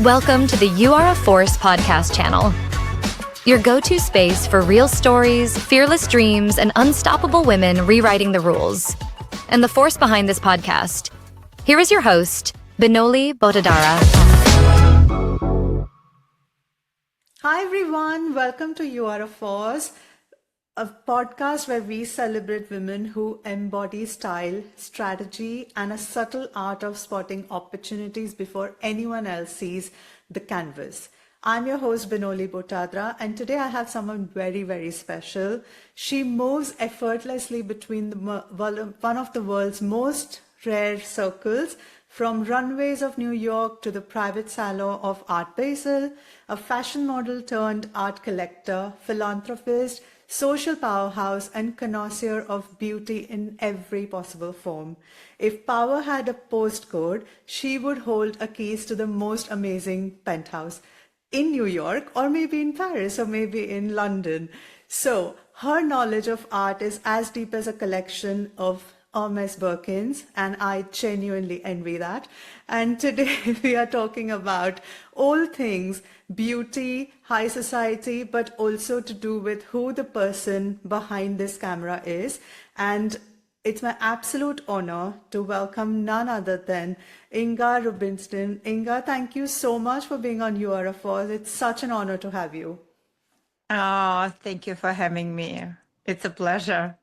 Welcome to the You Are a Force podcast channel, your go-to space for real stories, fearless dreams, and unstoppable women rewriting the rules. And the force behind this podcast. Here is your host, Binoli Botadara. Hi everyone, welcome to You Are a Force, a podcast where we celebrate women who embody style, strategy, and a subtle art of spotting opportunities before anyone else sees the canvas. I'm your host Binoli Botadara, and today I have someone very, very special. She moves effortlessly between one of the world's most rare circles, from runways of New York to the private salon of Art Basel, a fashion model turned art collector, philanthropist, social powerhouse, and connoisseur of beauty in every possible form. If power had a postcode, she would hold a keys to the most amazing penthouse in New York, or maybe in Paris, or maybe in London. So her knowledge of art is as deep as a collection of Hermes Birkins, and I genuinely envy that. And today we are talking about all things beauty, high society, but also to do with who the person behind this camera is. And it's my absolute honor to welcome none other than Inga Rubenstein. Inga, thank you so much for being on You Are a Force. It's such an honor to have you. Oh, thank you for having me. It's a pleasure.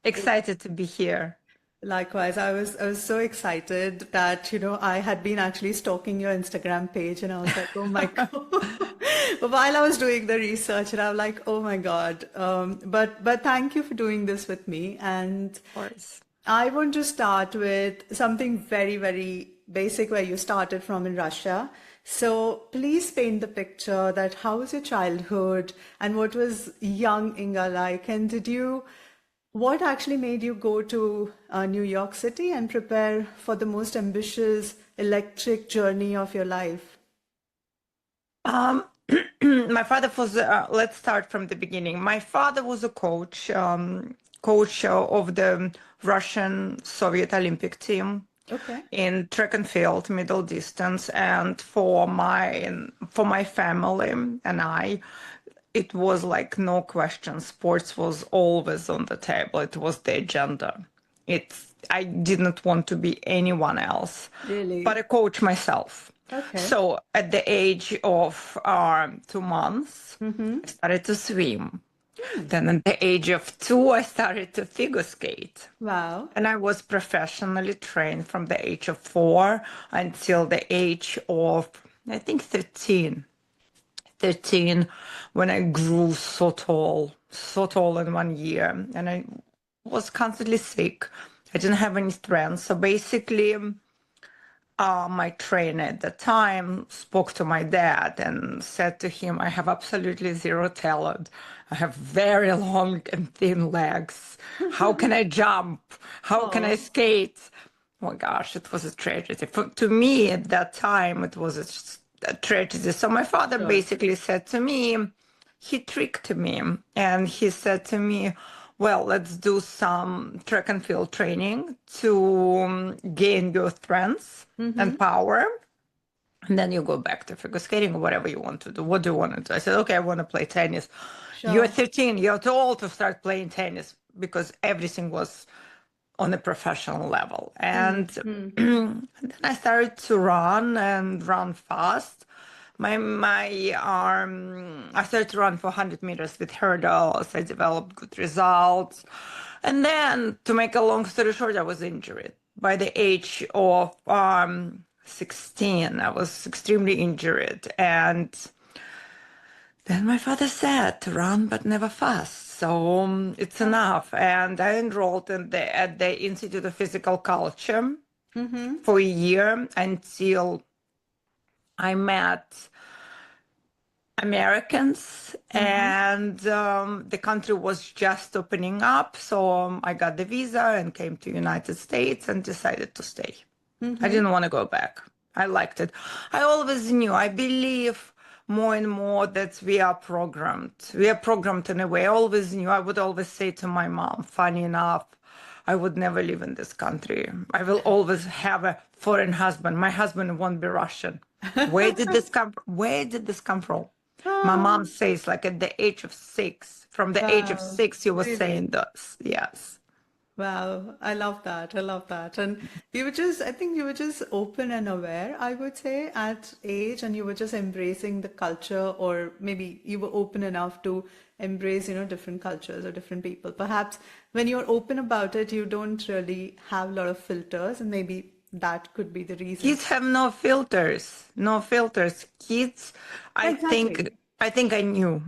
Excited to be here. Likewise, I was so excited that, I had been actually stalking your Instagram page, and I was like, oh my God. But while I was doing the research, and I'm like, oh my God. But thank you for doing this with me. And Of course. I want to start with something very, very basic, where you started from in Russia. So please paint the picture that how was your childhood and what was young Inga like? And what actually made you go to New York City and prepare for the most ambitious electric journey of your life? My father was, let's start from the beginning. My father was a coach of the Russian Soviet Olympic team Okay. in track and field, middle distance. And for my family and I, it was like no question. Sports was always on the table. It was the agenda. I didn't want to be anyone else, Really? but I coach myself. Okay. So at the age of 2 months, I started to swim. Then at the age of 2, I started to figure skate. Wow. And I was professionally trained from the age of 4 until the age of, I think, 13, when I grew so tall in 1 year. And I was constantly sick. I didn't have any strength. So basically, my trainer at the time spoke to my dad and said to him, I have absolutely zero talent. I have very long and thin legs. How can I jump? How can I skate? Oh my gosh, it was a tragedy. To me at that time, it was a tragedy. So my father basically said to me, he tricked me, and he said to me, well, let's do some track and field training to gain your strength and power. And then you go back to figure skating or whatever you want to do. What do you want to do? I said, okay, I want to play tennis. Sure. You're 13, you're too old to start playing tennis, because everything was on a professional level. And then I started to run fast. I started to run for 100 meters with hurdles. I developed good results. And then, to make a long story short, I was injured. By the age of 16, I was extremely injured. And then my father said to run, but never fast. So it's enough. And I enrolled at the Institute of Physical Culture for a year until I met Americans, and the country was just opening up. So I got the visa and came to United States and decided to stay. I didn't want to go back. I liked it. I always knew, I believe more and more that we are programmed. We are programmed in a way. I always knew. I would always say to my mom, funny enough, I would never live in this country. I will always have a foreign husband. My husband won't be Russian. Where did this come from? Where did this come from? My Oh, mom says, like at the age of 6, from the age of wow. 6, you were Really? saying this. Yes. Wow. I love that. I love that. And I think you were just open and aware, I would say, at age, and you were just embracing the culture, or maybe you were open enough to embrace, different cultures or different people. Perhaps when you're open about it, you don't really have a lot of filters, and maybe that could be the reason. Kids have no filters, no filters. Kids, I think, Exactly. I think I knew.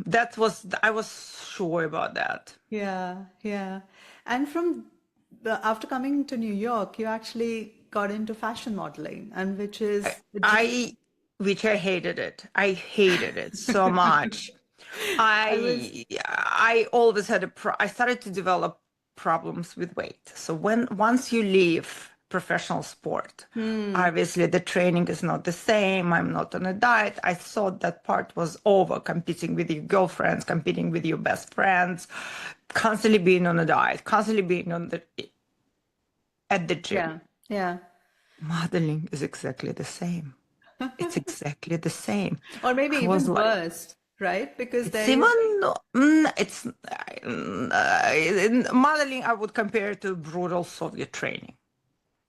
I was sure about that. Yeah, yeah. And after coming to New York, you actually got into fashion modeling, and which is a dream. I, which I hated it. I hated it so much. I was, I always had I started to develop problems with weight. So once you leave professional sport, obviously the training is not the same. I'm not on a diet. I thought that part was over, competing with your girlfriends, competing with your best friends, constantly being on a diet, constantly being at the gym. yeah, yeah. Modeling is exactly the same. It's exactly the same. Or maybe I was even like, worse, right? Because it's there you, even, it's in modeling, I would compare it to brutal Soviet training.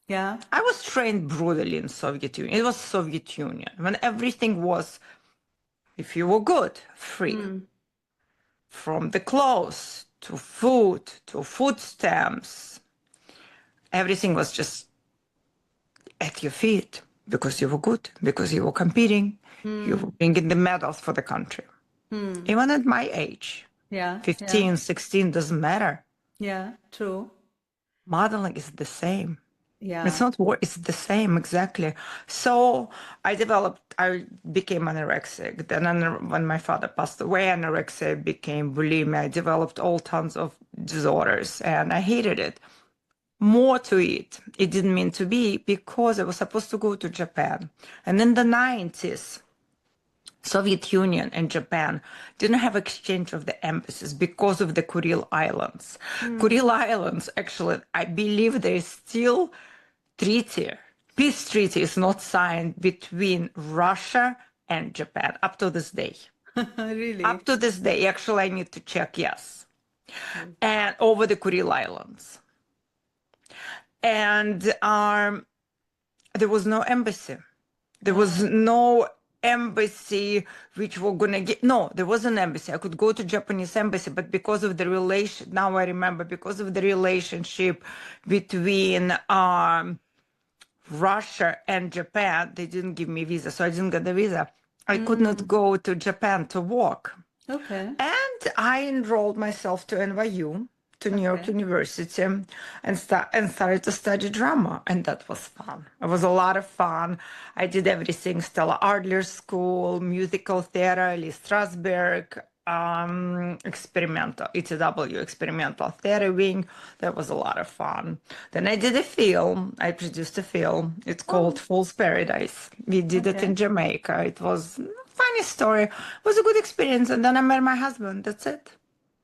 yeah, I was trained brutally in Soviet Union. It was Soviet Union when everything was, if you were good, free. From the clothes to food stamps, everything was just at your feet because you were good, because you were competing, you were bringing the medals for the country. Even at my age, yeah, yeah, 15, 16, doesn't matter. yeah, true. Modeling is the same. It's Yeah. not work, it's the same, exactly. So I became anorexic. Then when my father passed away, anorexia became bulimia. I developed all tons of disorders and I hated it. More to it, it didn't mean to be because I was supposed to go to Japan. And in the 90s, Soviet Union and Japan didn't have exchange of the embassies because of the Kuril Islands. Kuril Islands, actually, I believe there is still treaty, peace treaty is not signed between Russia and Japan up to this day. Up Really? to this day, actually, I need to check, yes. And over the Kuril Islands. And there was no embassy. There was no embassy which were gonna get. No, there was an embassy. I could go to Japanese embassy, but because of the relation, now I remember, because of the relationship between Russia and Japan, they didn't give me visa, so I didn't get the visa. I could not go to Japan to work. Okay. And I enrolled myself to NYU, to New York Okay. University, and started to study drama. And that was fun. It was a lot of fun. I did everything: Stella Adler School, musical theater, Lee Strasberg, experimental, ETW, experimental theater wing. That was a lot of fun. Then I did a film. I produced a film. It's called Oh, Fool's Paradise. We did it in okay. Jamaica. It was a funny story. It was a good experience. And then I met my husband. That's it.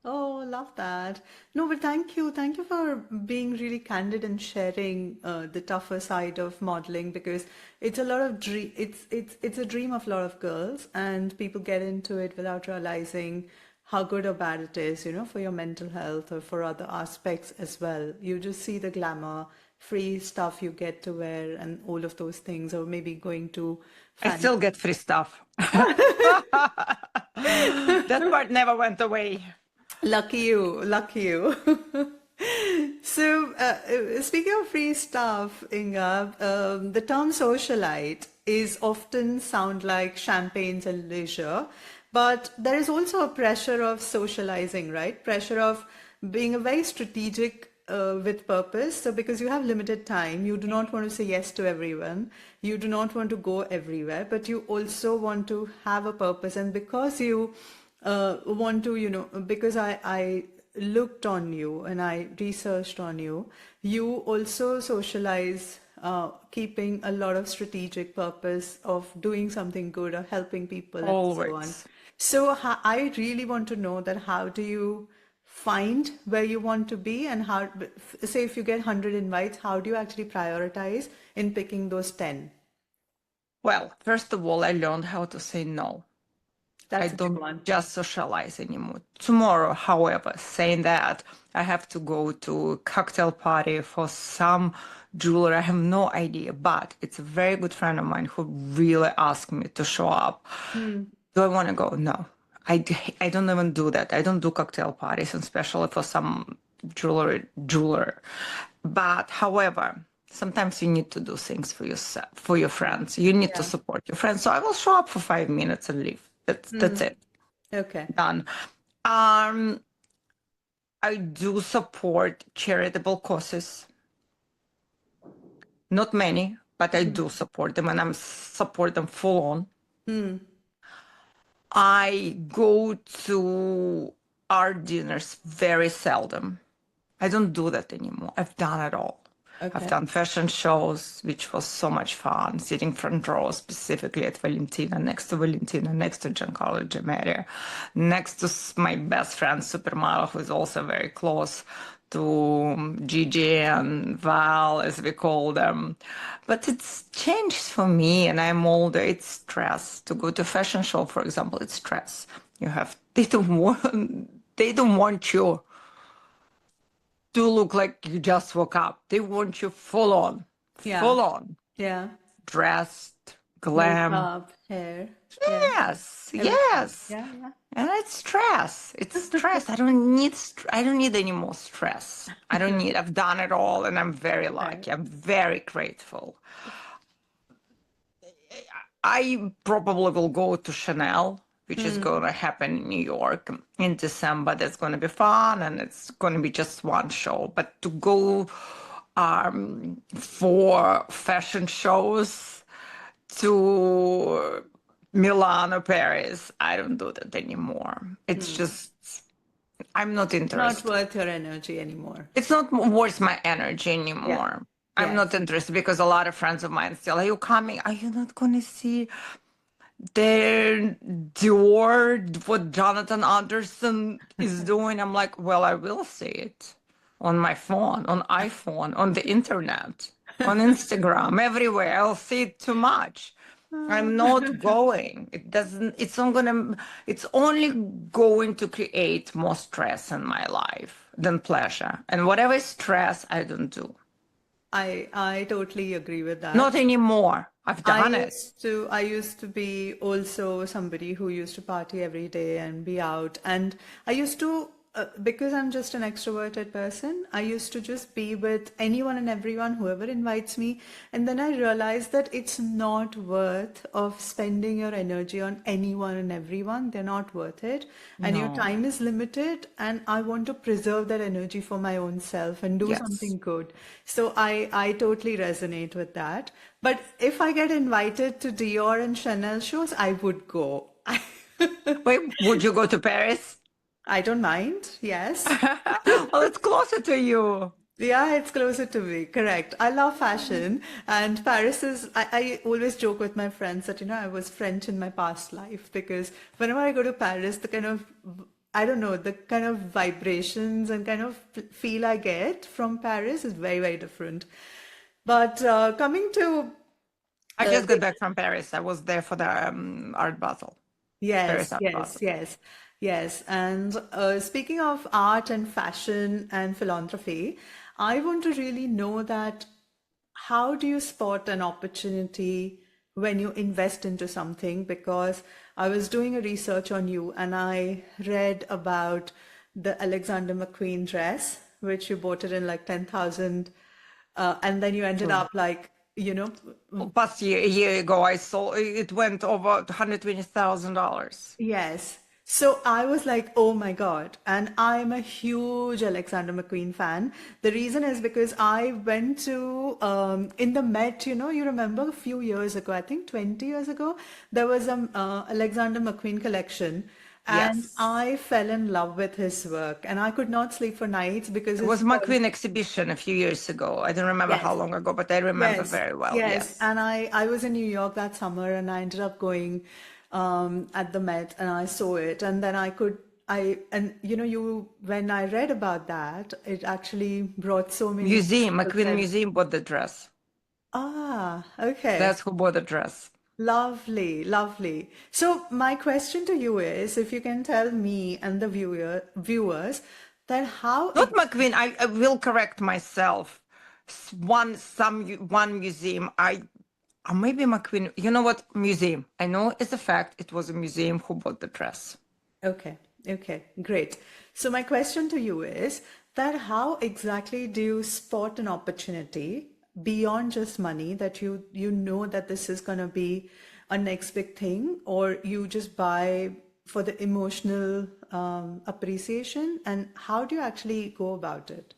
Oh, love that. No, but thank you. Thank you for being really candid and sharing the tougher side of modeling, because it's a lot of dream. It's a dream of a lot of girls, and people get into it without realizing how good or bad it is, for your mental health or for other aspects as well. You just see the glamour, free stuff you get to wear, and all of those things, or maybe going to I fan. still get free stuff. That part never went away. Lucky you, lucky you. So, speaking of free stuff, Inga, the term socialite is often sound like champagnes and leisure, but there is also a pressure of socializing, right? Pressure of being a very strategic with purpose. So, because you have limited time, you do not want to say yes to everyone, you do not want to go everywhere, but you also want to have a purpose. And because you want to, because I looked on you and I researched on you, you also socialize, keeping a lot of strategic purpose of doing something good or helping people and so on. Always. So I really want to know that how do you find where you want to be, and how, say if you get 100 invites, how do you actually prioritize in picking those 10? Well, first of all, I learned how to say no. I That's a big don't one. just socialize anymore. Tomorrow, however, saying that I have to go to a cocktail party for some jeweler, I have no idea, but it's a very good friend of mine who really asked me to show up. Do I want to go? No. I don't even do that. I don't do cocktail parties, and especially for some jeweler. But however, sometimes you need to do things for yourself, for your friends. You need to Yeah. support your friends. So I will show up for 5 minutes and leave. That's it. Okay. Done. Um, I do support charitable causes. Not many, but I do support them, and I'm support them full on. I go to art dinners very seldom. I don't do that anymore. I've done it all. I've Okay. done fashion shows, which was so much fun, sitting front row specifically at Valentino, next to Valentino, next to Giancarlo Giamatti, next to my best friend Supermodel, who is also very close to Gigi and Val, as we call them. But it's changed for me, and I'm older. It's stress. To go to a fashion show, for example, it's stress. You have they don't want you to look like you just woke up. They want you Yeah. full on, Yeah. dressed, glam. Makeup, hair. Yeah. Yes, Everything. yes. Yeah. Yeah. And it's stress. It's stress. I don't need any more stress. I've done it all, and I'm very Right. lucky. I'm very grateful. I probably will go to Chanel, which is going to happen in New York in December. That's going to be fun, and it's going to be just one show. But to go for fashion shows to Milan or Paris, I don't do that anymore. It's just, I'm not Not interested. worth your energy anymore. It's not worth my energy Yeah. anymore. I'm Yes. not interested because a lot of friends of mine still, are you coming? Are you not going to see their Dior, what Jonathan Anderson is doing? I'm like, well, I will see it on my phone, on iPhone, on the internet, on Instagram, everywhere. I'll see it too much. I'm not going. It's only going to create more stress in my life than pleasure. And whatever is stress, I don't do. I totally agree with Not that. anymore. I've done it. I used to be also somebody who used to party every day and be out. And I used to, because I'm just an extroverted person, I used to just be with anyone and everyone, whoever invites me. And then I realized that it's not worth of spending your energy on anyone and everyone. They're not worth it. And your No. time is limited. And I want to preserve that energy for my own self and do Yes. something good. So I totally resonate with that. But if I get invited to Dior and Chanel shows, I would go. Wait, would you go to Paris? I don't mind. Yes. Well, it's closer to you. Yeah, it's closer to me. Correct. I love fashion, and Paris is, I always joke with my friends that, I was French in my past life because whenever I go to Paris, the kind of, I don't know, the kind of vibrations and kind of feel I get from Paris is very, very different. But coming to I just got the back from Paris. I was there for the Art Basel, Paris Yes, Art yes, Basel. yes, yes. And speaking of art and fashion and philanthropy, I want to really know that how do you spot an opportunity when you invest into something? Because I was doing a research on you and I read about the Alexander McQueen dress, which you bought it in like 10,000, and then you ended True. up like, Past year, a year ago, I saw it went over $120,000. yes. So I was like, oh my God. And I'm a huge Alexander McQueen fan. The reason is because I went to, in the Met, you remember a few years ago, I think 20 years ago, there was a Alexander McQueen collection. And Yes. I fell in love with his work. And I could not sleep for nights because It his was McQueen exhibition a few years ago. I don't remember how yes. long ago, but I remember Yes, very well. yes. Yes. And I was in New York that summer and I ended up going at the Met and I saw it. And then when I read about that, it actually brought so many Museum, emotional McQueen credits. Museum bought the dress. Ah, okay. That's who bought the dress. Lovely, lovely. So my question to you is, if you can tell me and the viewers that how Not McQueen. I will correct myself. One museum. Or maybe McQueen. You know what museum? I know it's a fact. It was a museum who bought the dress. Okay, okay, great. So my question to you is that how exactly do you spot an opportunity beyond just money that you know that this is going to be a next big thing, or you just buy for the emotional appreciation, and how do you actually go about it?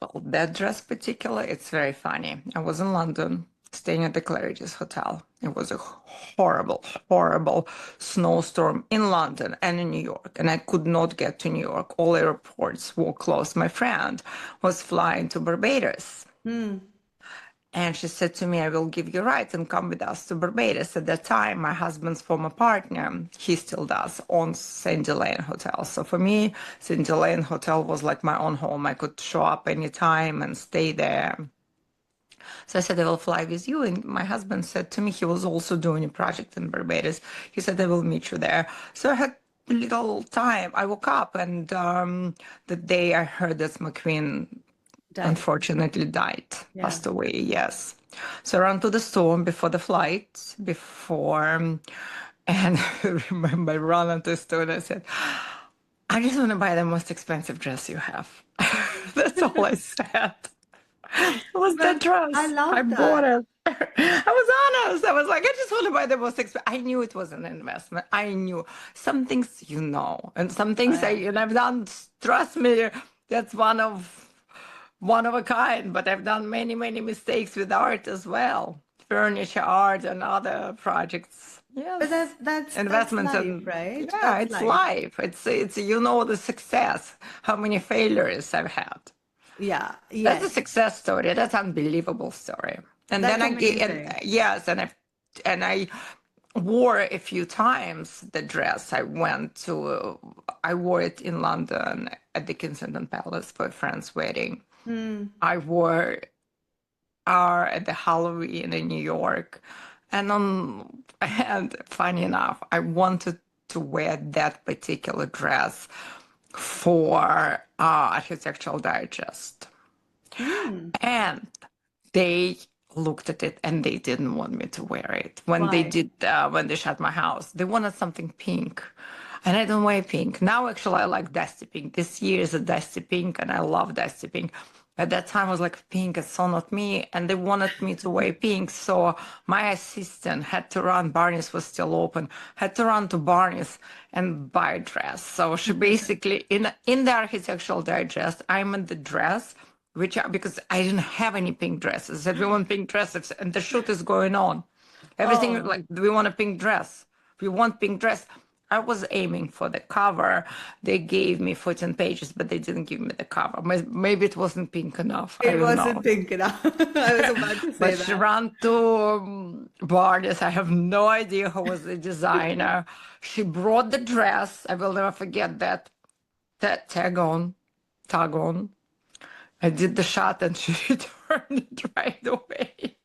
Well, that dress particular, it's very funny. I was in London, staying at the Claridge's Hotel. It was a horrible, horrible snowstorm in London and in New York, and I could not get to New York. All airports were closed. My friend was flying to Barbados. And she said to me, I will give you a ride and come with us to Barbados. At that time, my husband's former partner, he still does, owns Sandy Lane Hotel. So for me, Sandy Lane Hotel was like my own home. I could show up anytime and stay there. So I said, I will fly with you. And my husband said to me, he was also doing a project in Barbados. He said, I will meet you there. So I had a little time. I woke up and the day I heard that McQueen Died. unfortunately died, Yeah. passed away, yes. So I ran to the store before the flight, and I remember I ran into the store and I said, I just want to buy the most expensive dress you have. That's all I said. It was that But I dress. I love bought that. it. I was honest. I was like, I just want to buy the most expensive. I knew it was an investment. I knew some things, and some things Yeah. and I've done, trust me, that's one of a kind, but I've done many, many mistakes with art as well. Furniture art and other projects. But Yes. that's Investments life, and right? yeah, That's it's life. life. It's the success, how many failures I've had. Yeah, That's a yes. success story. That's unbelievable story. And then That's and amazing. yes, and I wore a few times the dress. I wore it in London at the Kensington Palace for a friend's wedding. I wore at the Halloween in New York, and funny enough, I wanted to wear that particular dress for Architectural Digest. Mm. And they looked at it and they didn't want me to wear it. Why? When they shut my house, they wanted something pink. And I don't wear pink. Now, actually, I like dusty pink. This year is a dusty pink, and I love dusty pink. At that time, I was like, pink is so not me. And they wanted me to wear pink. So my assistant had to run, Barney's was still open, had to run to Barney's and buy a dress. So she basically, in the Architectural Digest, I'm in the dress because I didn't have any pink dresses. I said, we want pink dresses, and the shoot is going on. Everything Oh, like, we want a pink dress. We want pink dress. I was aiming for the cover. They gave me 14 pages, but they didn't give me the cover. Maybe it wasn't pink enough. I it don't wasn't know. pink enough. I was about to say But she that. ran to Barnes. I have no idea who was the designer. She brought the dress. I will never forget that. That tag on. I did the shot and she returned it right away.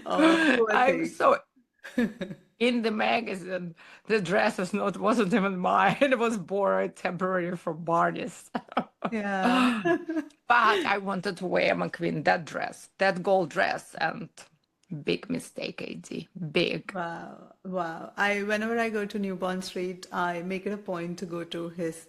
Oh, poor I'm thing. so in the magazine. The dress wasn't even mine. It was borrowed temporarily from Barney's. Yeah. But I wanted to wear McQueen that dress, that gold dress, and big mistake, AD. Big. Wow. Wow. Whenever I go to New Bond Street, I make it a point to go to his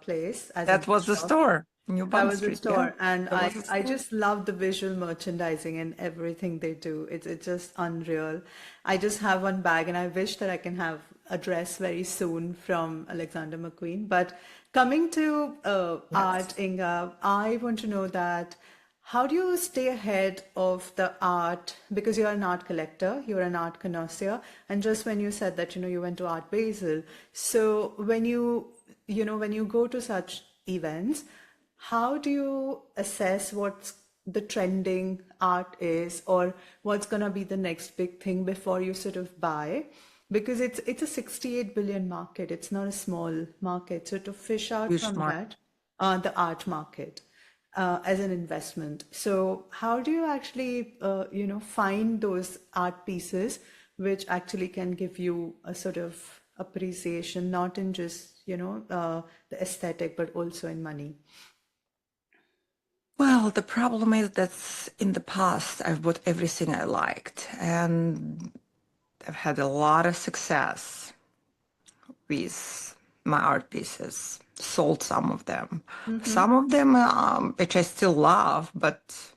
place, as in That his was the shop. store, New That Bond was the Street. Yeah, store, and that was the I store. just love the visual merchandising and everything they do. It's just unreal. I just have one bag, and I wish that I can have a dress very soon from Alexander McQueen. But coming to Yes. art, Inga, I want to know that how do you stay ahead of the art? Because you're an art collector, you're an art connoisseur, and just when you said that, you went to Art Basel, so when when you go to such events, how do you assess what's the trending art is, or what's going to be the next big thing before you sort of buy? Because it's a 68 billion market. It's not a small market. So to fish out Huge from market. that, the art market. as an investment. So how do you actually, find those art pieces which actually can give you a sort of appreciation, not in just, the aesthetic, but also in money? Well, the problem is that in the past, I've bought everything I liked, and I've had a lot of success with my art pieces, sold some of them. Some of them, which I still love, but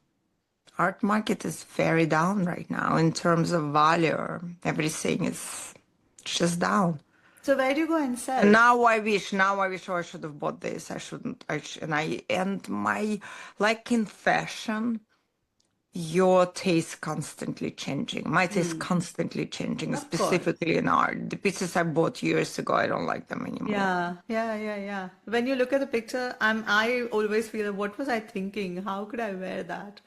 art market is very down right now in terms of value. Everything is just down. So where do you go and And sell? now I wish I should have bought this. I shouldn't. And my, like in fashion, your taste constantly changing. My taste constantly changing, Of course. specifically in art. The pieces I bought years ago, I don't like them anymore. Yeah, yeah, yeah, yeah. When you look at the picture, I always feel, what was I thinking? How could I wear that?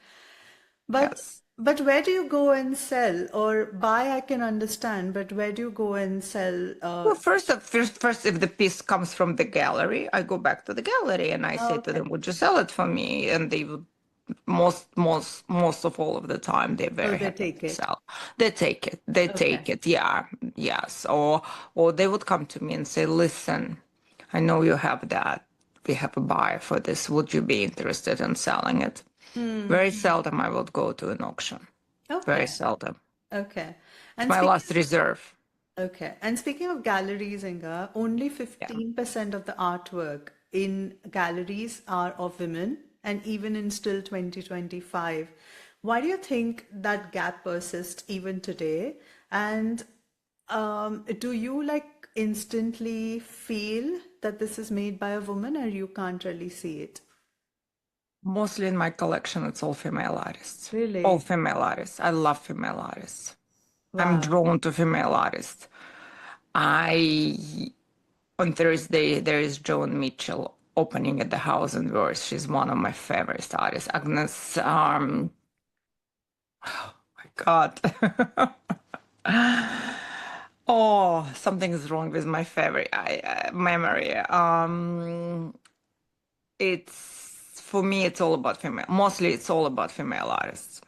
But Yes. but where do you go and sell or buy? I can understand, but where do you go and sell? Well, first, if the piece comes from the gallery, I go back to the gallery and I say to Okay. them, "Would you sell it for me?" And they would, most of all of the time, they're Oh, very they happy take to it. sell. They take it. They Okay. take it. Yeah, yes. Or they would come to me and say, "Listen, I know you have that. We have a buyer for this. Would you be interested in selling it?" Very seldom I would go to an auction. Very Okay. seldom. Okay. It's And my speaking last reserve. Okay. And speaking of galleries, Inga, only Yeah. 15% of the artwork in galleries are of women, and even in still 2025. Why do you think that gap persists even today? And do you like instantly feel that this is made by a woman, or you can't really see it? Mostly in my collection, it's all female artists. All Really? female artists. I love female artists. I'm Wow. drawn to female artists. I On Thursday there is Joan Mitchell opening at the House and Worth. She's one of my favorite artists. Agnes, my God. Oh, something is wrong with my favorite memory. It's for me, it's all about female. Mostly, it's all about female artists.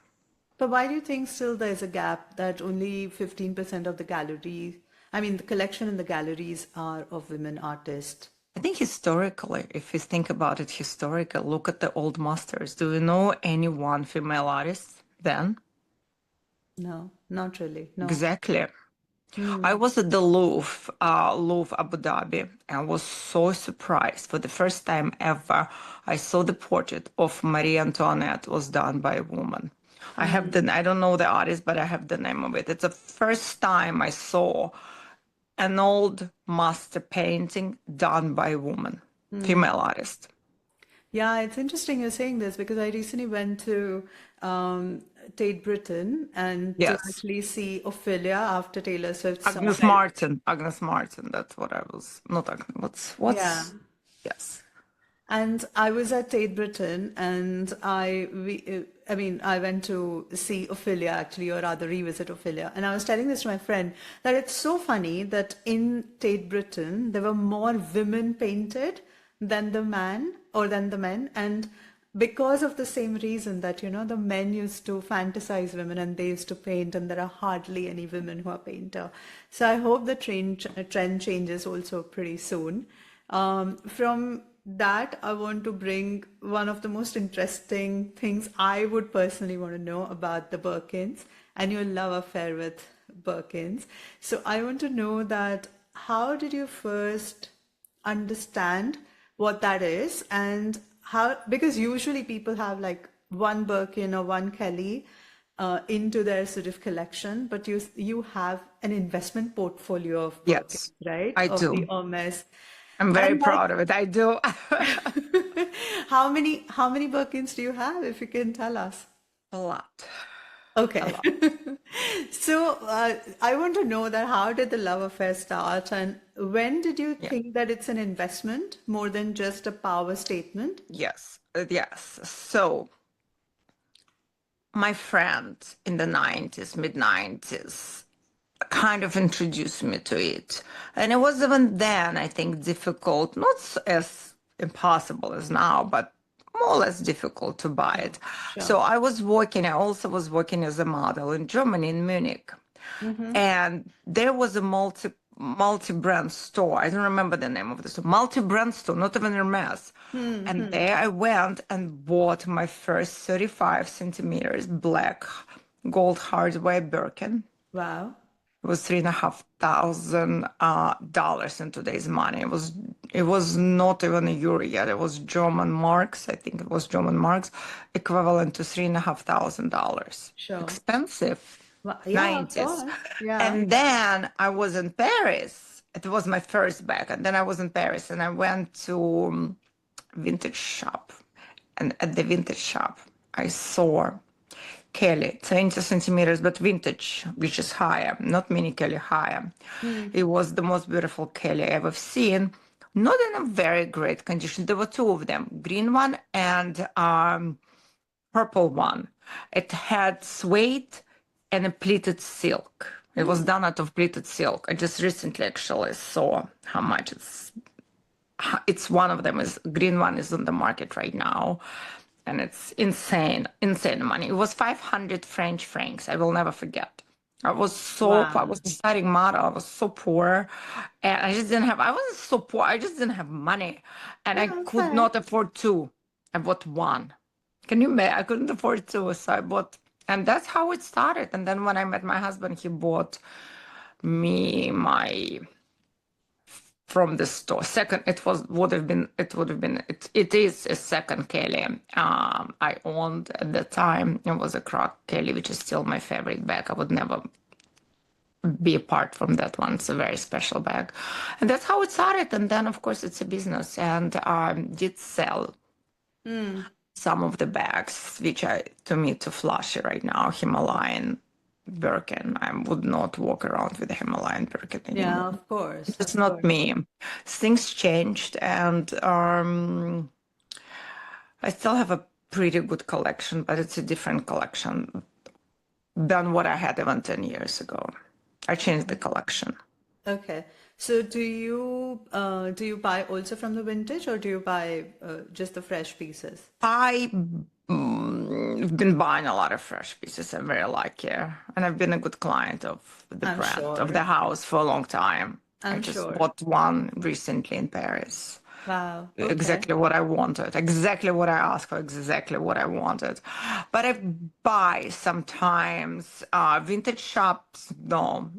But why do you think still there's a gap that only 15% of the galleries, I mean, the collection in the galleries are of women artists? I think historically, if you think about it historically, look at the old masters. Do you know any one female artist then? No, not really. No. Exactly. I Hmm. was at the Louvre Abu Dhabi, and I was so surprised. For the first time ever, I saw the portrait of Marie Antoinette was done by a woman. I don't know the artist, but I have the name of it. It's the first time I saw an old master painting done by a woman, female artist. Yeah, it's interesting you're saying this because I recently went to Tate Britain and to Yes. actually see Ophelia after Taylor Swift saw Agnes her. Martin. Agnes Martin. That's what I was. Not Agnes. Yeah. Yes. And I was at Tate Britain, and I went to see Ophelia actually, or rather revisit Ophelia. And I was telling this to my friend that it's so funny that in Tate Britain there were more women painted than the men, and because of the same reason that the men used to fantasize women and they used to paint, and there are hardly any women who are painter. So I hope the trend changes also pretty soon. From that, I want to bring one of the most interesting things I would personally want to know about the Birkins and your love affair with Birkins. So I want to know that how did you first understand what that is, and how, because usually people have like one Birkin or one Kelly into their sort of collection, but you have an investment portfolio of Birkins, Yes. right? I Of the do. Hermes. I'm very And like, proud of it. I do. how many Birkins do you have, if you can tell us? A lot. A Okay. lot. So I want to know that how did the love affair start, and when did you Yeah. think that it's an investment more than just a power statement? Yes. Yes. So my friend in the 90s, mid 90s, kind of introduced me to it. And it was even then, I think, difficult, not as impossible as now, but more or less difficult to buy it. So Sure. I also was working as a model in Germany, in Munich. And there was a multi-brand store. I don't remember the name of the store. Multi-brand store, not even Hermes. And there I went and bought my first 35 centimeters black gold hardware Birkin. Wow. It was $3,500 in today's money. It was not even a euro yet. It was German marks. I think it was German marks, equivalent to $3,500. Sure. Expensive, Yeah, of 90s. course. Yeah. And then I was in Paris. It was my first bag. And then I was in Paris and I went to vintage shop. And at the vintage shop, I saw Kelly, 20 centimeters, but vintage, which is higher, not mini Kelly, higher. It was the most beautiful Kelly I ever seen. Not in a very great condition. There were two of them, green one and purple one. It had suede and a pleated silk. It was done out of pleated silk. I just recently actually saw how much it's one of them is green one is on the market right now. And it's insane money. It was 500 French francs. I will never forget. I was a starting model. I was so poor. And I wasn't so poor. I just didn't have money. And I could not afford two. I bought one. Can you imagine? I couldn't afford two. So I bought, and that's how it started. And then when I met my husband, he bought me from the store. It is a second Kelly I owned at the time. It was a Croc Kelly, which is still my favorite bag. I would never be apart from that one. It's a very special bag. And that's how it started. And then, of course, it's a business. And I did sell some of the bags, which are, to me, too flashy right now. Himalayan Birkin. I would not walk around with a Himalayan Birkin anymore. Yeah, of course. It's not me. Things changed, and I still have a pretty good collection, but it's a different collection than what I had even 10 years ago. I changed the collection. Okay. So do you buy also from the vintage, or do you buy just the fresh pieces? I've been buying a lot of fresh pieces. I'm very lucky, and I've been a good client of the I'm brand, sure. of the house for a long time. I I'm just sure. bought one recently in Paris. Wow. Okay. Exactly what I wanted, exactly what I asked for, exactly what I wanted. But I buy sometimes vintage shops. No,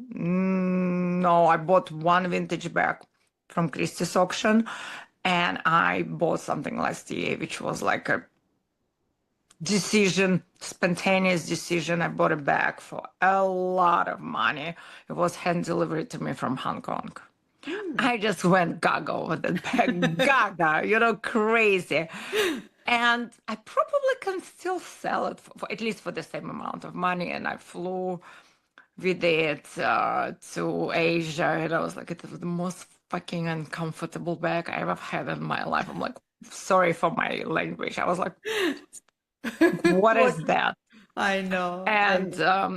I bought one vintage bag from Christie's auction, and I bought something last year, which was like a spontaneous decision. I bought a bag for a lot of money. It was hand delivered to me from Hong Kong. I just went gaga with that bag, gaga, crazy. And I probably can still sell it for at least for the same amount of money. And I flew with it to Asia, and I was like, it was the most fucking uncomfortable bag I ever had in my life. I'm like, sorry for my language. I was like, what is that? I know. And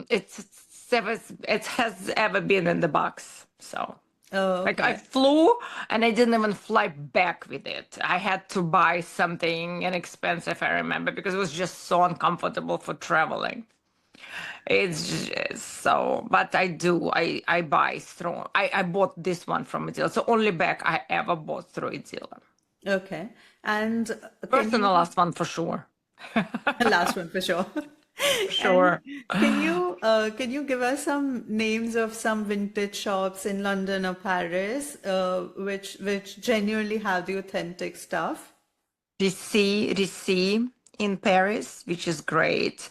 it has ever been in the box. So. Oh, Like I okay. flew and I didn't even fly back with it. I had to buy something inexpensive, I remember, because it was just so uncomfortable for traveling. It's just so, but I buy strong. I bought this one from a dealer. It's the only bag I ever bought through a dealer. Okay. And First and the last one for sure. last one for sure. Sure. And can you give us some names of some vintage shops in London or Paris, which genuinely have the authentic stuff? Risi in Paris, which is great.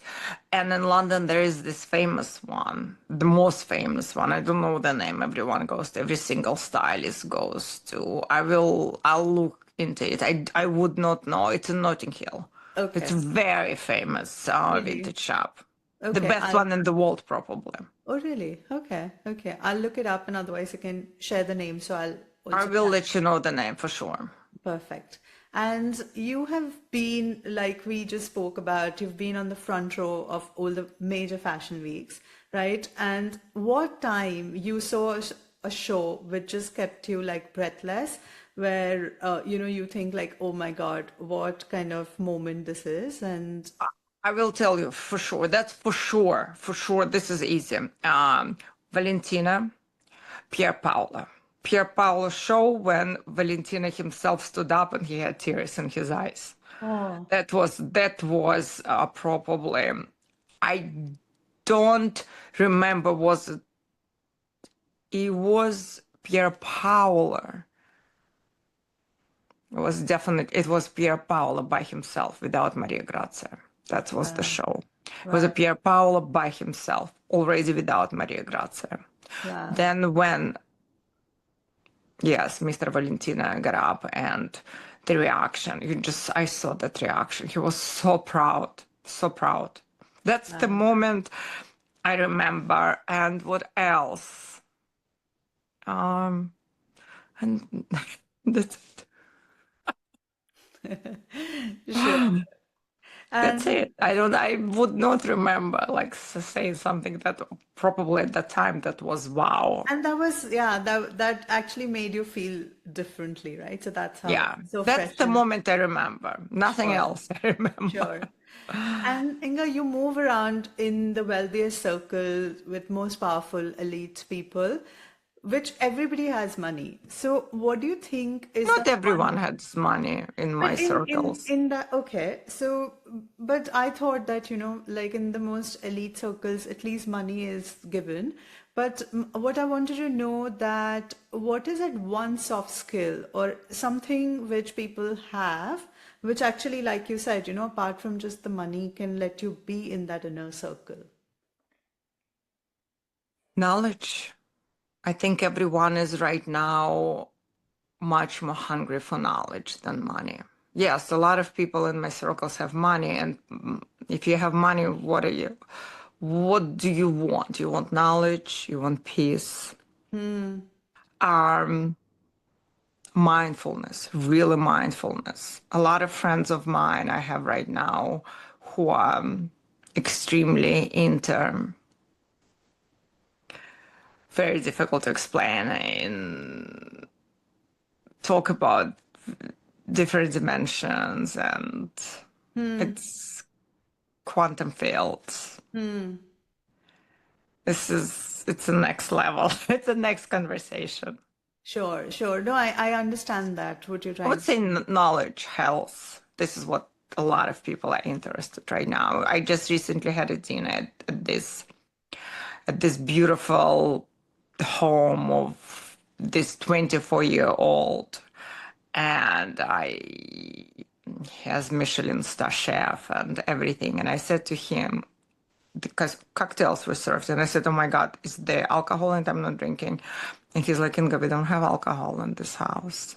And in London, there is this famous one, the most famous one. I don't know the name. Everyone goes to, every single stylist goes to. I'll look into it. I would not know. It's in Notting Hill. Okay. It's very famous vintage shop. The Okay. best one in the world, probably. Oh, really? Okay. Okay. I'll look it up, and otherwise you can share the name. So I'll I also will let you know the name for sure. Perfect. And you have been, like we just spoke about, you've been on the front row of all the major fashion weeks, right? And what time you saw a show which just kept you like breathless, where, you think like, oh my God, what kind of moment this is? And I will tell you for sure. That's for sure. For sure, this is easy. Valentina, Pier Paolo. Pier Paolo show when Valentina himself stood up and he had tears in his eyes. oh, That was probably. I don't remember. It was Pier Paolo. It was Pier Paolo by himself without Maria Grazia. That was the wow, show. It was a wow, Pier Paolo by himself, already without Maria Grazia. wow. Then when, yes, Mr. Valentina got up and the reaction, I saw that reaction. He was so proud, so proud. That's the moment I remember. And what else? And that's Sure. it. That's And it. I would not remember like saying something that probably at that time that was wow. and that was, yeah, that actually made you feel differently, right? So that's how Yeah, so that's fresh the and moment I remember. Nothing sure, else I remember. sure. And Inga, you move around in the wealthiest circle with most powerful elite people, which everybody has money. So what do you think is the Not everyone one? has money in my But circles. in that, okay, so but I thought that, like in the most elite circles, at least money is given. But what I wanted to know that what is that one soft skill or something which people have, which actually, like you said, apart from just the money, can let you be in that inner circle. Knowledge. I think everyone is right now much more hungry for knowledge than money. Yes, a lot of people in my circles have money, and if you have money, what do you want? You want knowledge, you want peace, mindfulness, really mindfulness. A lot of friends of mine I have right now who are extremely into, very difficult to explain, and talk about different dimensions, and it's quantum fields. It's the next level. It's the next conversation. Sure, sure. No, I understand that, what you're I would trying to say say. knowledge, health. This is what a lot of people are interested right now. I just recently had a dinner at this beautiful home of this 24-year-old, and he has Michelin star chef and everything. And I said to him, because cocktails were served, and I said, "Oh my God, is there alcohol?" And I'm not drinking. And he's like, "Inga, we don't have alcohol in this house."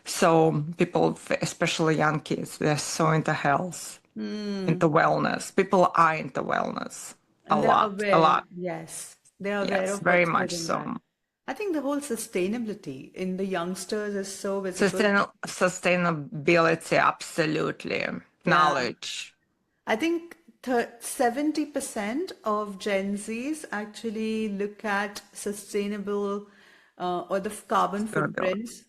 So people, especially young kids, they're so into health, into wellness. People are into wellness a And they're lot, a aware, lot. yes, they're aware Yes, of very what's much good and so. bad. I think the whole sustainability in the youngsters is so visible. Sustainability, absolutely. Yeah. Knowledge. I think 70% of Gen Zs actually look at sustainable or the carbon Sustainability. footprints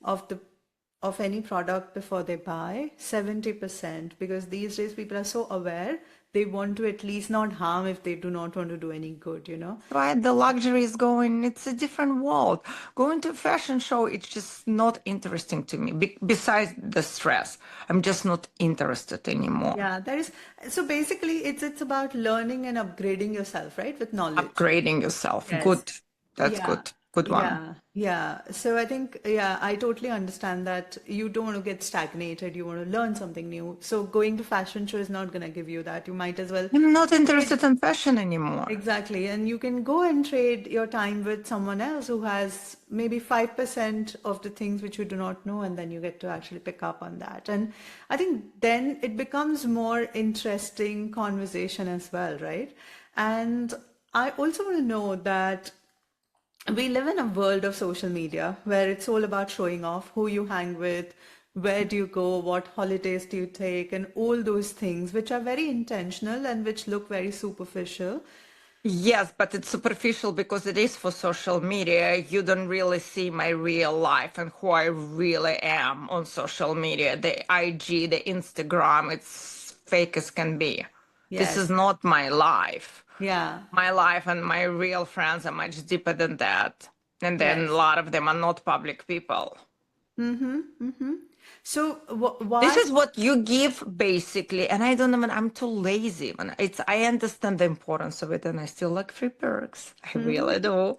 of any product before they buy. 70%, because these days people are so aware, they want to at least not harm if they do not want to do any good. Right, the luxury is going, it's a different world. Going to a fashion show, it's just not interesting to me. Besides the stress, I'm just not interested anymore. Yeah, that is so basically it's about learning and upgrading yourself, right? With knowledge. Upgrading yourself, Yes. good. That's Yeah. good. Good one. Yeah. Yeah. So I think, yeah, I totally understand that you don't want to get stagnated. You want to learn something new. So going to fashion show is not going to give you that. You might as well I'm not trade. interested in fashion anymore. Exactly. And you can go and trade your time with someone else who has maybe 5% of the things which you do not know, and then you get to actually pick up on that. And I think then it becomes more interesting conversation as well, right? And I also want to know that we live in a world of social media where it's all about showing off who you hang with, where do you go, what holidays do you take, and all those things which are very intentional and which look very superficial. Yes, but it's superficial because it is for social media. You don't really see my real life and who I really am on social media. The IG, the Instagram, it's fake as can be. This is Yes. not my life. Yeah. My life and my real friends are much deeper than that. And then a Yes. lot of them are not public people. So This why? is what you give basically, and I don't even, I'm too lazy. And I understand the importance of it, and I still like free perks. I really do.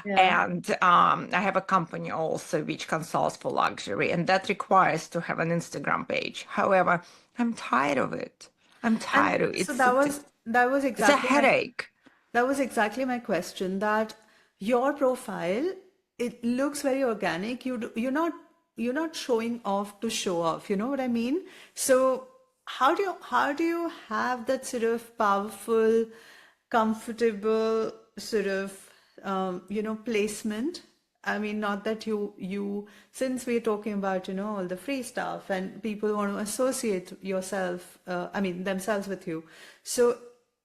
Yeah. And I have a company also which consults for luxury, and that requires to have an Instagram page. However, I'm tired of it. I'm And tired of it. so that was It's a exactly my headache. that was exactly my question, that your profile, it looks very organic. You're not showing off to show off, you know what I mean? So how do you have that sort of powerful, comfortable sort of placement? I mean, not that since we're talking about, all the free stuff and people want to associate themselves with you. So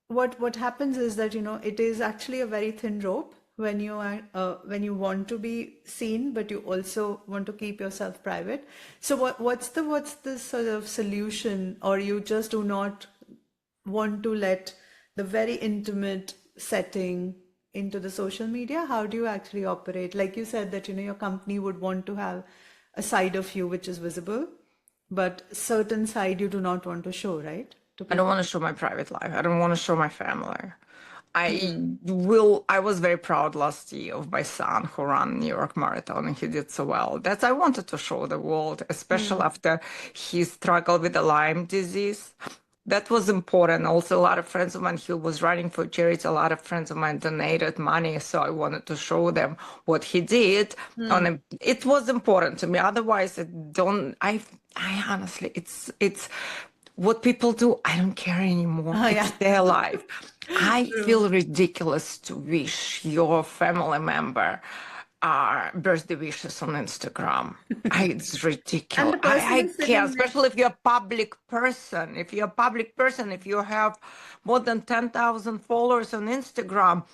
what happens is that, it is actually a very thin rope when you want to be seen, but you also want to keep yourself private. So what's the sort of solution, or you just do not want to let the very intimate setting into the social media? How do you actually operate? Like you said that, your company would want to have a side of you which is visible, but certain side you do not want to show, right? To I don't people. want to show my private life. I don't want to show my family. I was very proud last year of my son who ran New York Marathon and he did so well. That I wanted to show the world, especially after he struggled with the Lyme disease. That was important. Also, a lot of friends of mine, he was running for charity. A lot of friends of mine donated money, so I wanted to show them what he did. It was important to me. Otherwise, I honestly, it's what people do. I don't care anymore. Oh, yeah. It's their life. I True. feel ridiculous to wish your family member birthday wishes on Instagram. It's And ridiculous. the person I is can't, sitting next. especially if you're a public person. If you're a public person, if you have more than 10,000 followers on Instagram,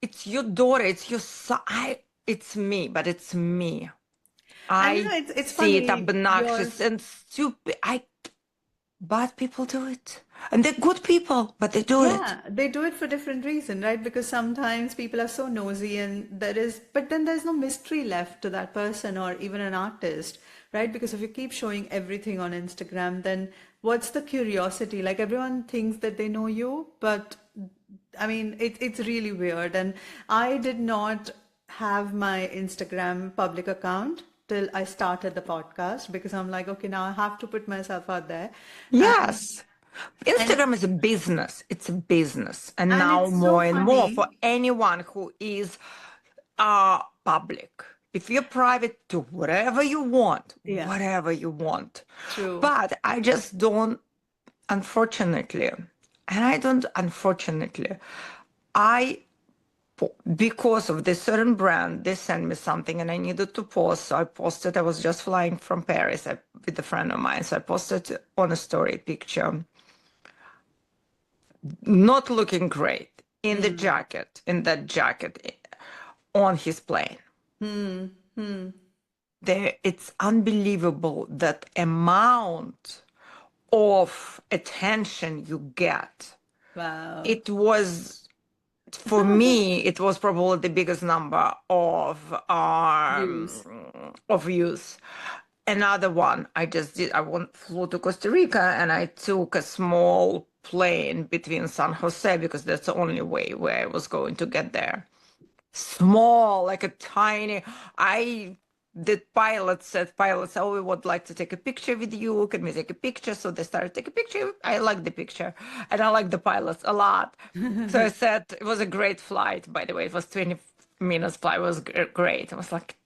it's your daughter, it's your son. It's me, but it's me. And I it's see it funny, obnoxious and stupid. But people do it. And they're good people, but they do it. yeah, they do it for different reason, right? Because sometimes people are so nosy, and but then there's no mystery left to that person or even an artist, right? Because if you keep showing everything on Instagram, then what's the curiosity? Like, everyone thinks that they know you, but I mean, it's really weird. And I did not have my Instagram public account till I started the podcast, because I'm like, okay, now I have to put myself out there. And Yes. and Instagram is a business. It's a business. And and now it's so more and more for funny. anyone who is public. If you're private, do whatever you want, Yeah, whatever you want. true. But I just don't, unfortunately, I because of this certain brand, they sent me something and I needed to post. So I posted, I was just flying from Paris with a friend of mine. So I posted on a story picture, not looking great in that jacket on his plane. It's unbelievable that amount of attention you get. Wow. It was for me, it was probably the biggest number Views. of views. Another one I just did. Flew to Costa Rica and I took a small plane between San Jose because that's the only way where I was going to get there. Small, like a tiny. I the pilot said, pilots, oh, we would like to take a picture with you. Can we take a picture? So they started taking a picture. I like the picture and I like the pilots a lot. So I said, it was a great flight, by the way. It was 20 minutes flight. It was great. It was like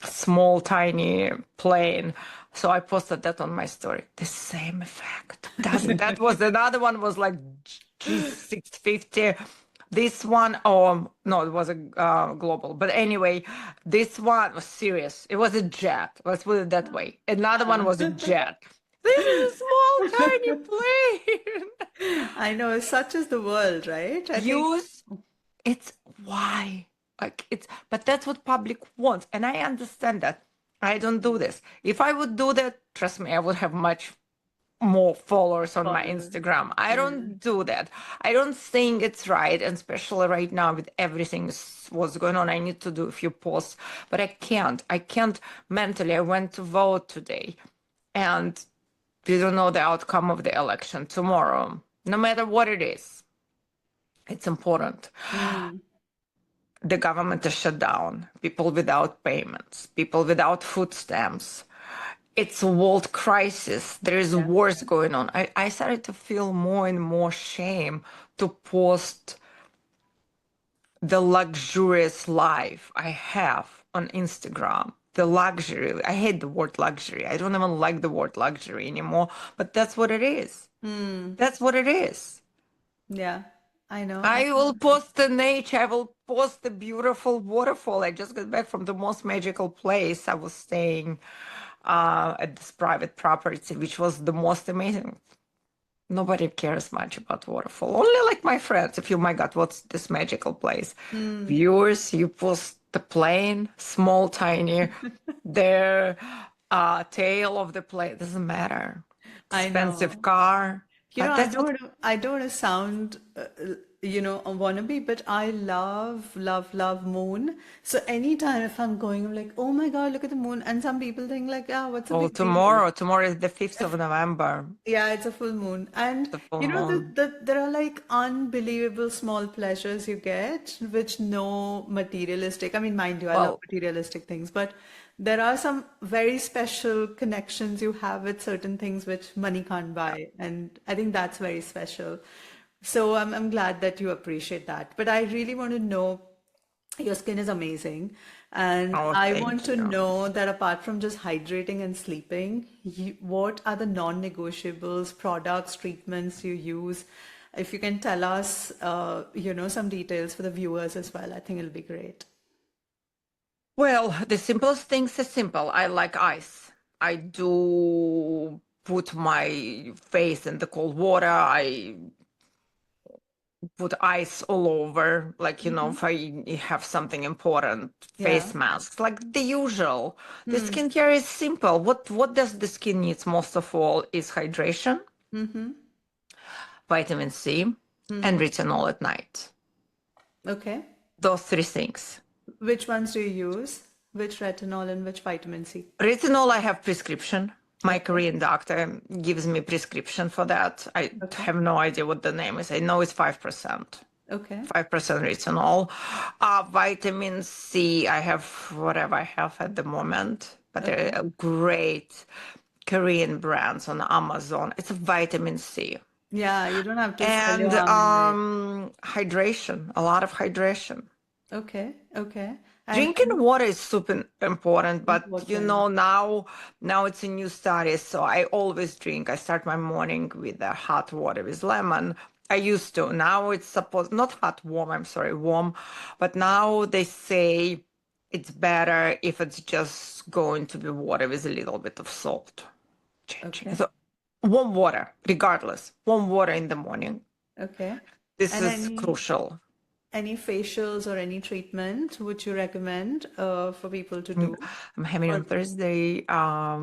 a small, tiny plane. So I posted that on my story. The same effect. That was another one was like G650. This one, oh no, it was a global. But anyway, this one was serious. It was a jet. Let's put it that way. Another one was a jet. This is a small, tiny plane. I know, such is the world, right? I think, Use it's why like it's but that's what public wants, and I understand that. I don't do this. If I would do that, trust me, I would have much more followers on my followers. Instagram. I Yeah. don't do that. I don't think it's right, and especially right now with everything what's going on, I need to do a few posts, but I can't. I can't mentally. I went to vote today, and we don't know the outcome of the election tomorrow. No matter what it is, it's important. Mm. The government is shut down, people without payments, people without food stamps. It's a world crisis. There is Yeah. wars going on. I started to feel more and more shame to post the luxurious life I have on Instagram. The luxury. I hate the word luxury. I don't even like the word luxury anymore, but that's what it is. That's what it is. Yeah. I know. I will post the nature. I will post the beautiful waterfall. I just got back from the most magical place. I was staying at this private property, which was the most amazing. Nobody cares much about waterfall. Only like my friends. If you, my God, what's this magical place? Viewers, you post the plane, small, tiny, the tail of the plane. Doesn't matter. I Expensive know. car. You know, But that's what. I don't want to sound, a wannabe, but I love, love, love moon. So anytime if I'm going, I'm like, oh my God, look at the moon. And some people think like, ah, what's the Oh, big deal? tomorrow is the 5th of November. Yeah, it's a full moon. And The full moon. there are like unbelievable small pleasures you get, which no materialistic, I mean, mind you, I love Well, materialistic things, but there are some very special connections you have with certain things which money can't buy. And I think that's very special. So I'm glad that you appreciate that. But I really want to know, your skin is amazing. And oh, I want thank to you. know that apart from just hydrating and sleeping, what are the non-negotiables, products, treatments you use? If you can tell us, some details for the viewers as well, I think it'll be great. Well, the simplest things are simple. I like ice. I do put my face in the cold water. I put ice all over, like, Hmm. if I have something important, Yeah. face masks, like the usual. The skincare is simple. What does the skin needs most of all is hydration, Mm-hmm. vitamin C, and retinol at night. Okay. Those three things. Which ones do you use? Which retinol and which vitamin C? Retinol, I have prescription. My Okay. Korean doctor gives me prescription for that. I Okay. have no idea what the name is. I know it's 5%. Okay. 5% retinol. Vitamin C, I have whatever I have at the moment, but there Okay. are great Korean brands on Amazon. It's a vitamin C. Yeah, you don't have to sell And your arm and leg. hydration, a lot of hydration. Okay. Okay. And Drinking water is super important, but important. now it's a new study, so I always drink. I start my morning with hot water with lemon. I used to. Now it's supposed not hot, warm. I'm sorry, warm. But now they say it's better if it's just going to be water with a little bit of salt. Changing. Okay. So warm water, regardless. Warm water in the morning. Okay. This And is crucial. any facials or any treatment would you recommend for people to Mm, do? I'm having Or on Thursday a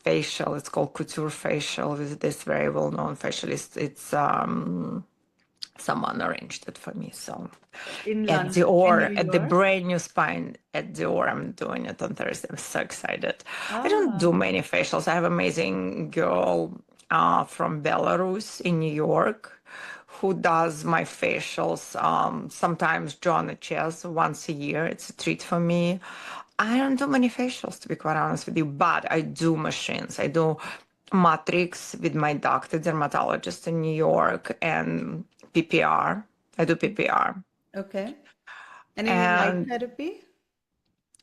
facial. It's called Couture facial with this very well-known facialist. It's someone arranged it for me. So in at London, in New Dior, at the York? brand new spine at Dior, I'm doing it on Thursday. I'm so excited. I don't Ah, do many facials. I have amazing girl from Belarus in New York who does my facials. Sometimes Joan once a year. It's a treat for me. I don't do many facials, to be quite honest with you, but I do machines. I do matrix with my doctor, dermatologist in New York, and PPR. I do PPR. okay. And any light And therapy?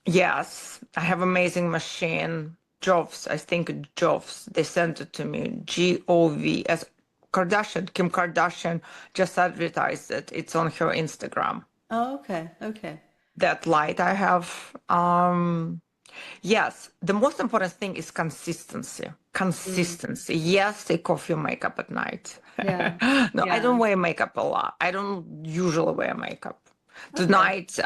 yes, I have amazing machine. Jovs, I think Jovs, they sent it to me. Govs. Kardashian, Kim Kardashian just advertised it. It's on her Instagram. Oh, okay. Okay. That light I have. Yes, the most important thing is consistency. Mm. Consistency. Yes, take off your makeup at night. Yeah. No, I Yeah. don't wear makeup a lot. I don't usually wear makeup. Okay. Tonight,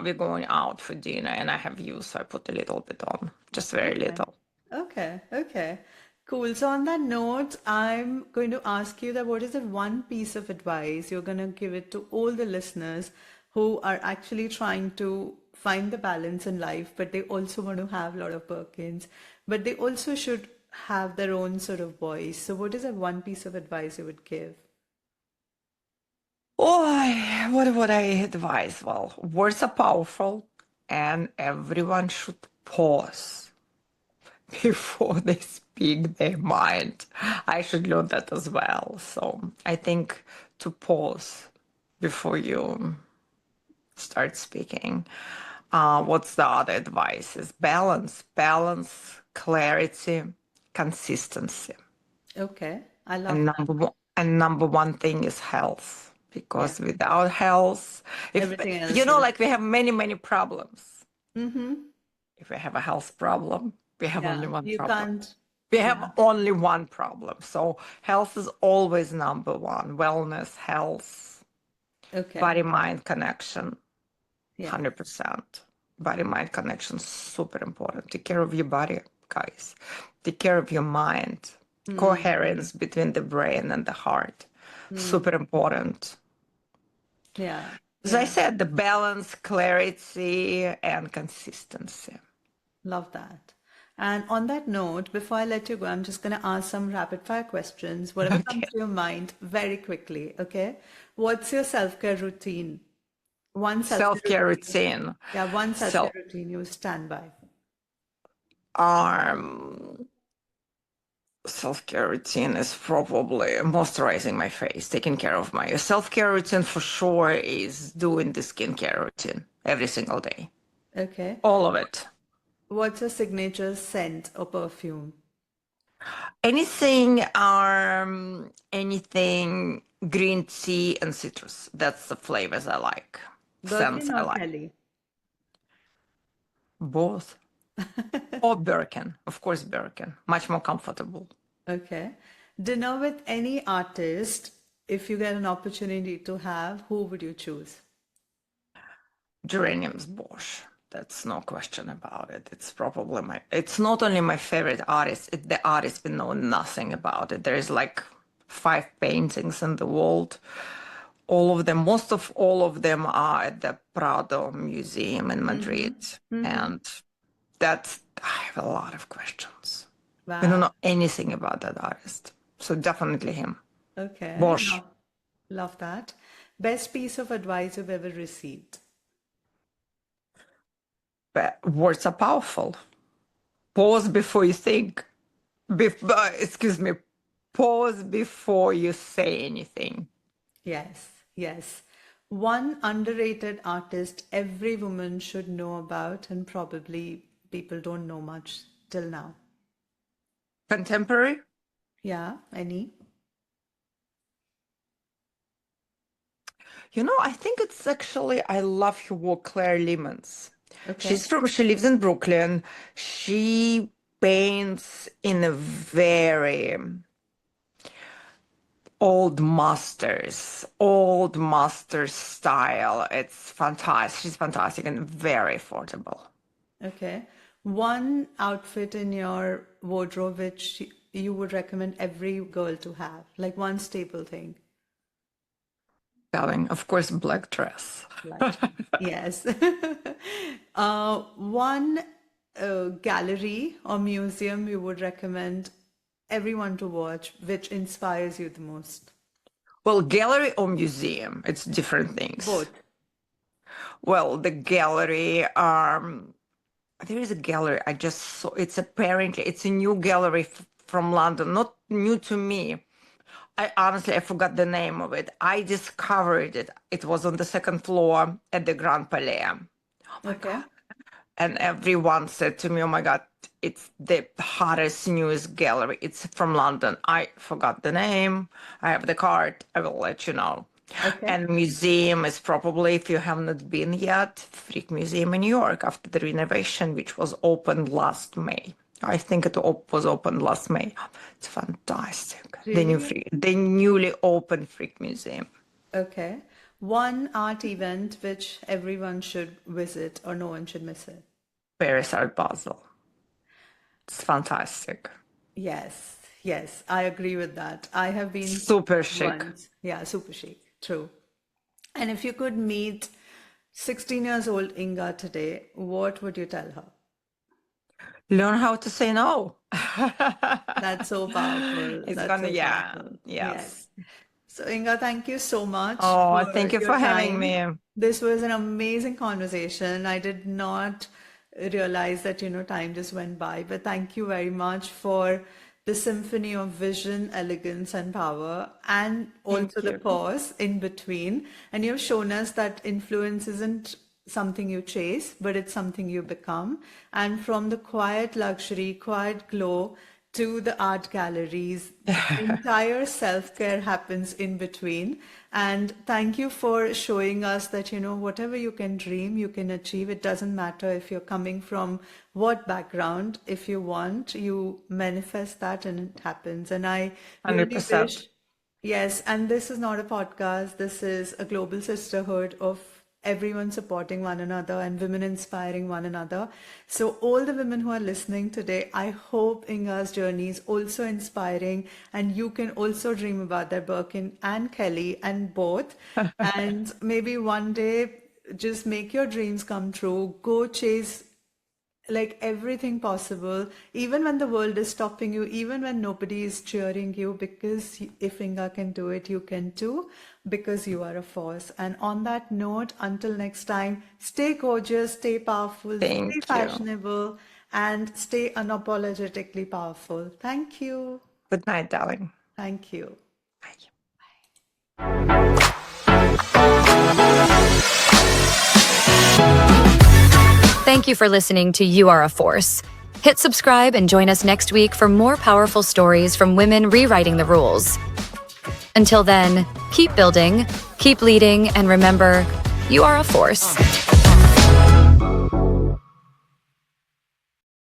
we're going out for dinner and I have you, so I put a little bit on, just very Okay. little. Okay. Okay. Cool. So on that note, I'm going to ask you that what is the one piece of advice you're going to give it to all the listeners who are actually trying to find the balance in life, but they also want to have a lot of Birkins, but they also should have their own sort of voice. So what is that one piece of advice you would give? Oh, what would I advise? Well, words are powerful and everyone should pause before they speak their mind. I should learn that as well. So I think to pause before you start speaking. What's the other advice? Is balance, clarity, consistency. Okay. I love And that. number one thing is health. Yeah. Because without health, if Everything you else know, will. like we have many problems. Mm-hmm. If we have a health problem, we have only Yeah. one You problem. can't. We Yeah. have only one problem. So health is always number one. Wellness, health, Okay. body-mind connection, Yeah. 100%. Body-mind connection, super important. Take care of your body, guys. Take care of your mind. Mm. Coherence between the brain and the heart, Mm. super important. Yeah. As I Yeah. said, the balance, clarity, and consistency. Love that. And on that note, before I let you go, I'm just going to ask some rapid fire questions, whatever comes Okay. to your mind, very quickly. Okay. What's your self-care routine? One self-care Self-care routine. routine. Yeah, one self-care Self routine you stand by. um self-care routine is probably moisturizing my face, taking care of my self-care routine for sure is doing the skincare routine every single day. Okay. All of it. What's your signature scent or perfume? Anything green tea and citrus. That's the flavors I like. Scents Birkin I or like. Kelly? Both. Or Birkin. Of course, Birkin. Much more comfortable. Okay. Dinner with any artist, if you get an opportunity to have, who would you choose? Hieronymus Bosch. That's no question about it. It's probably it's not only my favorite artist, it's the artist we know nothing about it. There's like 5 paintings in the world. All of them, most of all of them are at the Prado Museum in Madrid. Mm-hmm. And that's, I have a lot of questions. I don't Wow. know anything about that artist. So definitely him. Okay. Bosch. Love that. Best piece of advice you've ever received? But words are powerful. Pause before you think. Excuse me. Pause before you say anything. Yes. Yes. One underrated artist every woman should know about, and probably people don't know much till now. Contemporary. Yeah. Any? I think it's actually, I love her work, Claire Lemons. Okay. She lives in Brooklyn. She paints in a very old masters style. It's fantastic. She's fantastic and very affordable. Okay. One outfit in your wardrobe which you would recommend every girl to have, like one staple thing. Darling, of course, black dress. Like, yes. One gallery or museum you would recommend everyone to watch, which inspires you the most? Well, gallery or museum, it's different things. Both. Well, the gallery, there is a gallery I just saw. It's a new gallery from London, not new to me. I forgot the name of it. I discovered it. It was on the second floor at the Grand Palais. Oh my Okay. God. And everyone said to me, oh my God, it's the hottest, newest gallery. It's from London. I forgot the name. I have the card. I will let you know. Okay. And museum is probably, if you have not been yet, Freak Museum in New York after the renovation, which was opened last May. I think it was opened last May. It's fantastic. Really? The newly opened Freak Museum. Okay. One art event which everyone should visit or no one should miss it. Paris Art Basel. It's fantastic. Yes, yes, I agree with that. I have been Super chic. once. Yeah, super chic. True. And if you could meet 16 years old Inga today, what would you tell her? Learn how to say no. That's so powerful. It's That's gonna, so yeah, powerful. yes. Yes. So Inga, thank you so much Oh, for thank you your for having time. me. This was an amazing conversation. I did not realize that, time just went by, but thank you very much for the symphony of vision, elegance, and power, and Thank also the you. pause in between. And you've shown us that influence isn't something you chase, but it's something you become. And from the quiet luxury, quiet glow, to the art galleries, the entire self-care happens in between. And thank you for showing us that, whatever you can dream, you can achieve. It doesn't matter if you're coming from what background. If you want, you manifest that and it happens. And I really 100%. wish, yes, and this is not a podcast. This is a global sisterhood of everyone supporting one another and women inspiring one another. So all the women who are listening today, I hope Inga's journey is also inspiring and you can also dream about their Birkin and Kelly and both. And maybe one day just make your dreams come true. Go chase like everything possible, even when the world is stopping you, even when nobody is cheering you, because if Inga can do it, you can too, because you are a force. And on that note, until next time, stay gorgeous, stay powerful, stay Thank you. fashionable, and stay unapologetically powerful. Thank you. Good night, darling. Thank you. Bye. Thank you for listening to You Are a Force. Hit subscribe and join us next week for more powerful stories from women rewriting the rules. Until then, keep building, keep leading, and remember, you are a force.